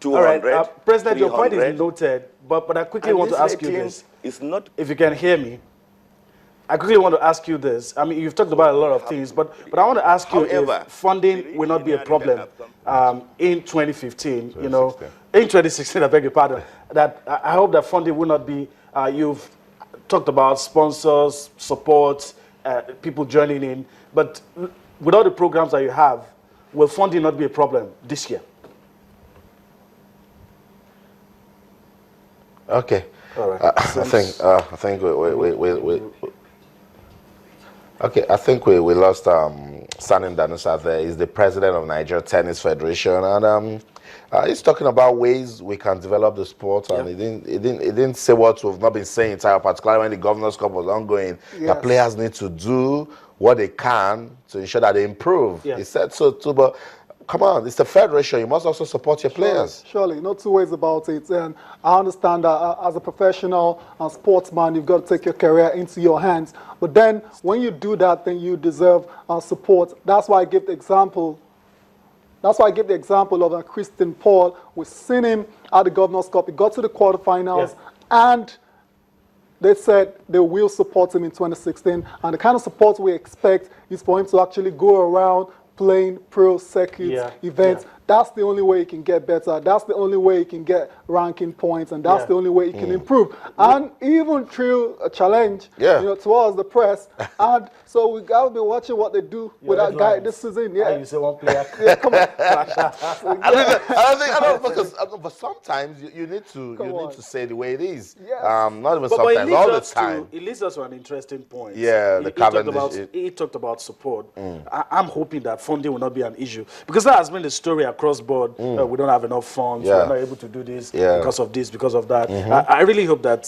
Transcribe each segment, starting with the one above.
200. All right, President, your point 300. is noted, but I quickly And want to this ask you rating this. is not. If you can hear me, I quickly want to ask you this. I mean, you've talked about a lot of things, but I want to ask you However, if funding will not be a problem in 2015. You know, in 2016, I beg your pardon. That I hope that funding will not be. You've talked about sponsors, support, people joining in, but with all the programs that you have, will funding not be a problem this year? Okay. All right. I think we okay, I think we lost Sani Danusa there. He's the president of Nigeria Tennis Federation, and he's talking about ways we can develop the sport, and he didn't say what we've not been saying entire, particularly when the Governor's Cup was ongoing. Yes. The players need to do what they can to ensure that they improve. Yeah. He said so too, but come on, it's the federation. You must also support your players. Surely, no two ways about it. And I understand that as a professional and sportsman, you've got to take your career into your hands. But then, when you do that, then you deserve support. That's why I give the example. That's why I give the example of Christian Paul. We've seen him at the Governor's Cup. He got to the quarterfinals, and they said they will support him in 2016. And the kind of support we expect is for him to actually go around playing pro circuit events. That's the only way he can get better. That's the only way he can get ranking points, and that's the only way he can improve. And even through a challenge, you know, towards the press. And so we gotta be watching what they do with that guy this season. Yeah, you say one player. yeah, come on. I don't because but sometimes you need to say the way it is. Yes. Not even But sometimes, all the time. It leads us to an interesting point. Yeah, the Cavendish. He talked about support. I'm hoping that funding will not be an issue, because that has been the story across board. We don't have enough funds. We're not able to do this because of this, because of that. I really hope that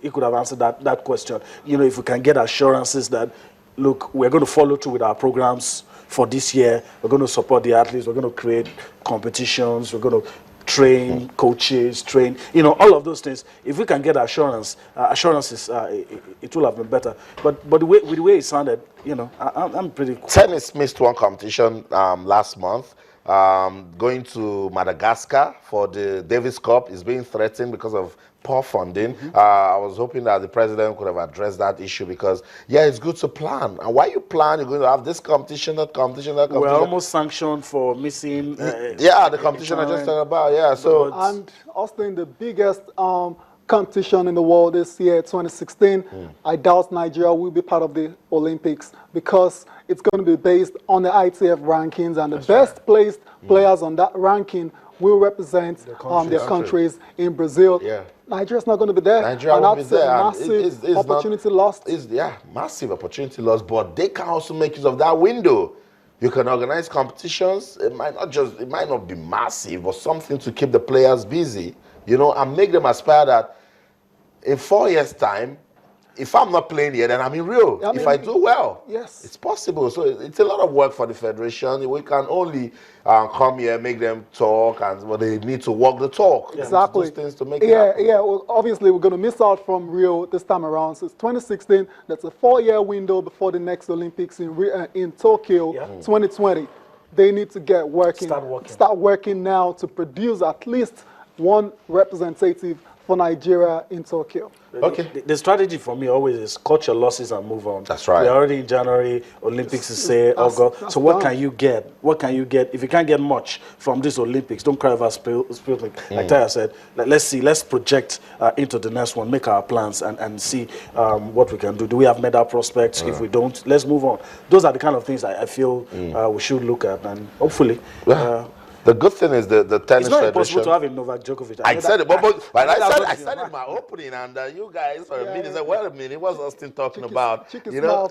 he could have answered that question. You know, if we can get assurances that, look, we're going to follow through with our programs for this year. We're going to support the athletes. We're going to create competitions. We're going to train coaches, you know, all of those things. If we can get assurances, it will have been better. But with the way it sounded, you know, I'm pretty cool. Tennis missed one competition last month. Going to Madagascar for the Davis Cup is being threatened because of poor funding. I was hoping that the president could have addressed that issue, because it's good to plan. And why you plan, you're going to have this competition, that competition, that competition. We're almost sanctioned for missing. The competition I just talked about. Yeah, so and Austin, the biggest competition in the world this year, 2016. I doubt Nigeria will be part of the Olympics, because it's going to be based on the ITF rankings, and the best placed players on that ranking will represent their countries. In Brazil. Nigeria's not going to be there. Nigeria won't be there. Massive opportunity lost. Massive opportunity lost, but they can also make use of that window. You can organize competitions. It might not be massive, but something to keep the players busy, you know, and make them aspire that in 4 years' time, if I'm not playing here, then I'm in Rio. If I do well, it's possible. So it's a lot of work for the federation. We can only come here, make them talk, and they need to walk the talk. Exactly. Those things to make it happen. Well, obviously, we're going to miss out from Rio this time around. So it's 2016. That's a 4-year window before the next Olympics in Tokyo, 2020. They need to get working. Start working now to produce at least one representative for Nigeria in Tokyo. Okay. The strategy for me always is cut your losses and move on. That's right. We're already in January. Olympics is say August. So what can you get? What can you get? If you can't get much from this Olympics, don't cry over spilling. Like Taya said, let's see. Let's project into the next one. Make our plans and see what we can do. Do we have medal prospects? If we don't, let's move on. Those are the kind of things I feel we should look at, and hopefully. The good thing is the tennis it's not federation. impossible to have a Novak Djokovic. I said it, but I said it in my opening, and you guys for a minute said, "Wait a minute, what's Austin talking about?" You know,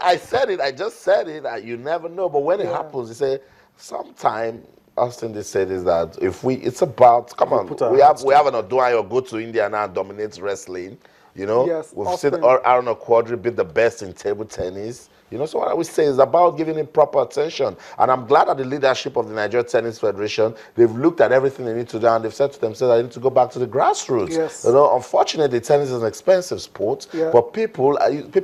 I said it. I just said it. You never know, but when it happens, you say, sometime. Austin they said is that it's about we have an Oduayo go to India now and dominate wrestling. You know, we've seen Aaron Okwodri be the best in table tennis. You know, so what I would say is about giving him proper attention. And I'm glad that the leadership of the Nigeria Tennis Federation, they've looked at everything they need to do and they've said to themselves, I need to go back to the grassroots. Yes. You know, unfortunately, tennis is an expensive sport, but people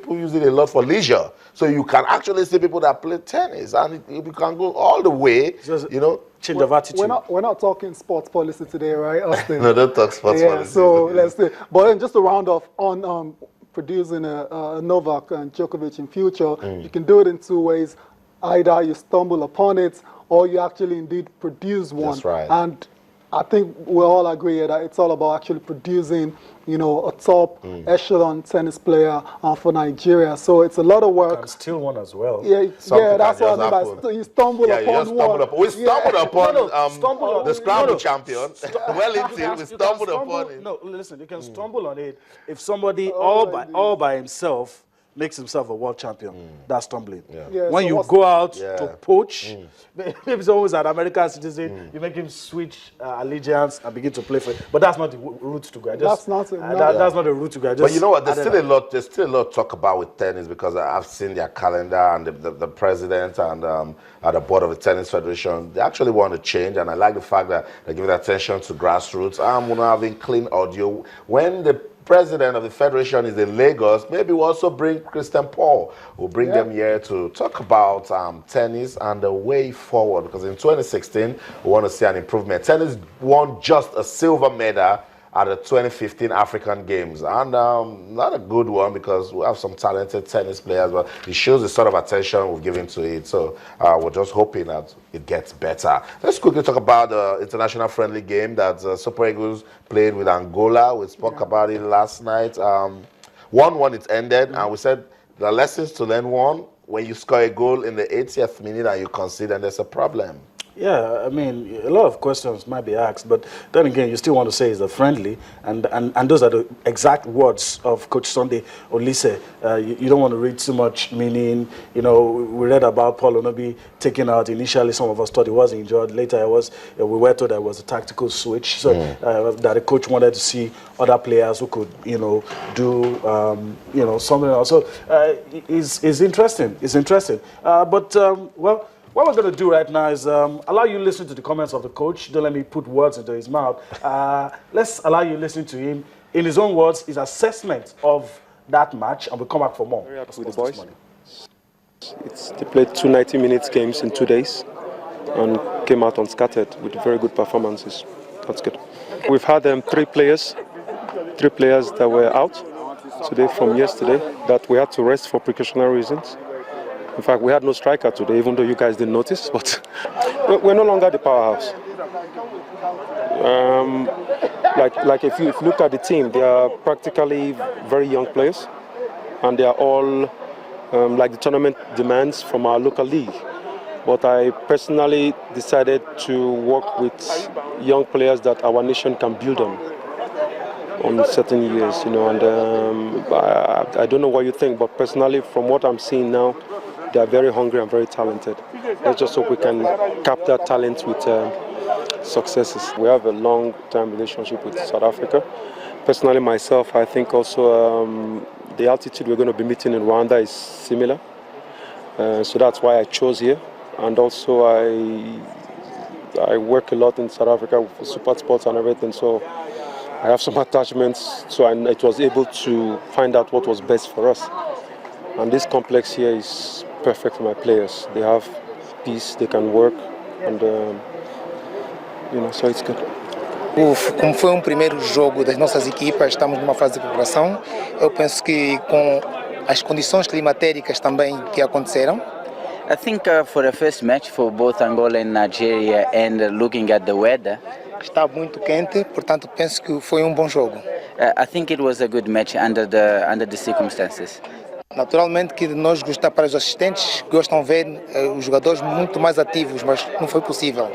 use it a lot for leisure. So you can actually see people that play tennis and you can go all the way, you know. Change of attitude. We're not talking sports policy today, right, Austin? No, don't talk sports policy. So let's see. But then just to round off on producing a Novak and Djokovic in future, you can do it in two ways. Either you stumble upon it or you actually indeed produce one. That's right. And I think we all agree that it's all about actually producing, you know, a top echelon tennis player for Nigeria. So it's a lot of work. And still one as well. Yeah, that's what I mean by you stumble upon one. We stumbled upon the Scrabble champion. Wellington, we stumbled upon it. No, listen, you can stumble on it if somebody all by himself makes himself a world champion. That's stumbling. When you go out to poach, maybe it's always an American citizen, you make him switch allegiance and begin to play for it. But that's not the route to go. That's not the route to go. But you know what? There's still a lot to talk about with tennis because I've seen their calendar and the president and the board of the Tennis Federation. They actually want to change, and I like the fact that they're giving attention to grassroots. I'm going to have clean audio. When the president of the federation is in Lagos, maybe we'll also bring Christian Paul. We'll bring them here to talk about tennis and the way forward, because in 2016 we want to see an improvement. Tennis won just a silver medal at the 2015 African Games, and not a good one because we have some talented tennis players, but it shows the sort of attention we've given to it. So we're just hoping that it gets better. Let's quickly talk about the international friendly game that Super Eagles played with Angola. We spoke about it last night. 1-1 it ended, and we said the lessons to learn: one, when you score a goal in the 80th minute and you concede, and there's a problem. Yeah, I mean, a lot of questions might be asked, but then again, you still want to say it's a friendly, and those are the exact words of Coach Sunday Olise. You don't want to read too much meaning. You know, we read about Paul Onobi taken out. Initially, some of us thought he was injured. Later, we were told that it was a tactical switch, so that the coach wanted to see other players who could, you know, do, something else. So it's interesting. It's interesting. Well. What we're going to do right now is allow you to listen to the comments of the coach. Don't let me put words into his mouth. Let's allow you to listen to him, in his own words, his assessment of that match, and we'll come back for more. Very happy with the boys. They played 2 90-minute games in 2 days and came out unscattered with very good performances. That's good. We've had 3 players that were out today from yesterday that we had to rest for precautionary reasons. In fact, we had no striker today, even though you guys didn't notice, but we're no longer the powerhouse. Like if you look at the team, they are practically very young players, and they are all like the tournament demands from our local league. But I personally decided to work with young players that our nation can build on certain years, you know, and I don't know what you think, but personally, from what I'm seeing now, they are very hungry and very talented. Let's just hope we can cap that talent with successes. We have a long-term relationship with South Africa. Personally, myself, I think also the altitude we're going to be meeting in Rwanda is similar. So that's why I chose here. And also I work a lot in South Africa for Super Sports and everything, so I have some attachments, so it was able to find out what was best for us. And this complex here is perfect for my players. They have peace, they can work, and so it's good. Como foi primeiro jogo das nossas equipas, estamos numa fase de preparação. Eu penso que com as condições climatéricas também que aconteceram. I think for the first match for both Angola and Nigeria, and looking at the weather, está muito quente, portanto penso que foi bom jogo. I think it was a good match under the circumstances. Naturalmente que nós gostamos, para os assistentes, gostam de ver os jogadores muito mais ativos, mas não foi possível.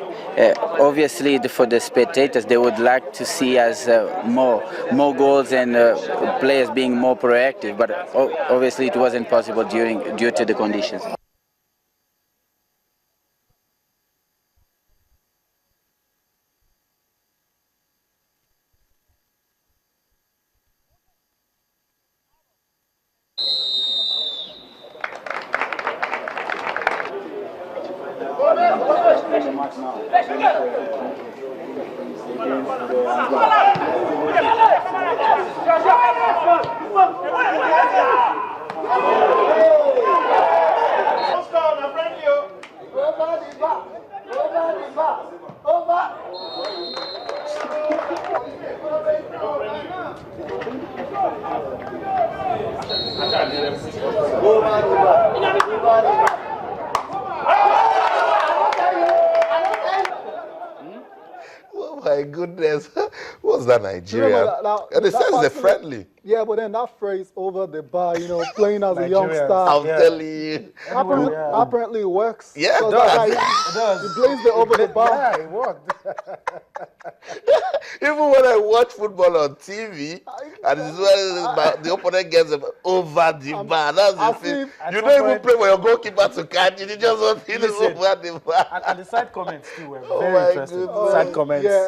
Obviously, for the spectators, they would like to see us more goals and players being more proactive, but obviously it wasn't possible due to the conditions. Oh my goodness. What's that Nigerian? And it says they're friendly. Yeah, but then that phrase over the bar, you know, playing as a youngster. I'm telling you. Apparently it works. Yeah, it does. It does. He blazed it over the bar. Yeah, it worked. Even when I watch football on TV, and this is when the opponent gets over the bar. That's the thing. You don't even play for your goalkeeper to catch it. You just want him over the bar. And the side comments too were Oh very my interesting. goodness. Side comments. Yeah,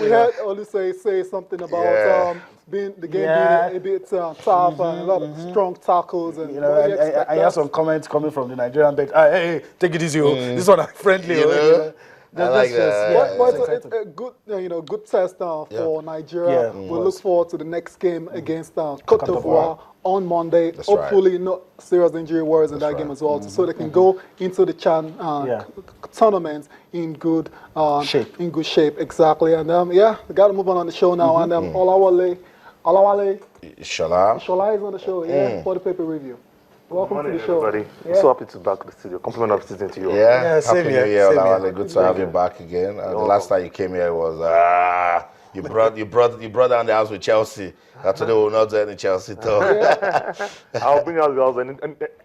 we heard Olise say something about being being a bit tough and a lot of strong tackles. And You know, I hear some comments coming from the Nigerian bench. Hey, take it easy, this one are friendly. You know? I like that. But it's a good, good test for Nigeria. Yeah, We look forward to the next game against Cote d'Ivoire on Monday. That's Hopefully, no serious injury worries in that game as well, so they can go into the CHAN tournament in good shape. In good shape, exactly. And we got to move on the show now. And Olawale Shola is on the show. For the paper review. Welcome to the show. Everybody. I'm so happy to be back in the studio. Compliment of season to you. Yeah, same happy here, New Year, same Olawale. here. Good to have you back again. The last time you came here was you brought down the house with Chelsea. Today we will not do any Chelsea talk. I'll bring out the house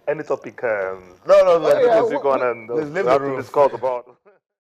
any topic. No. Go on and Let's leave we the have room. to discuss about.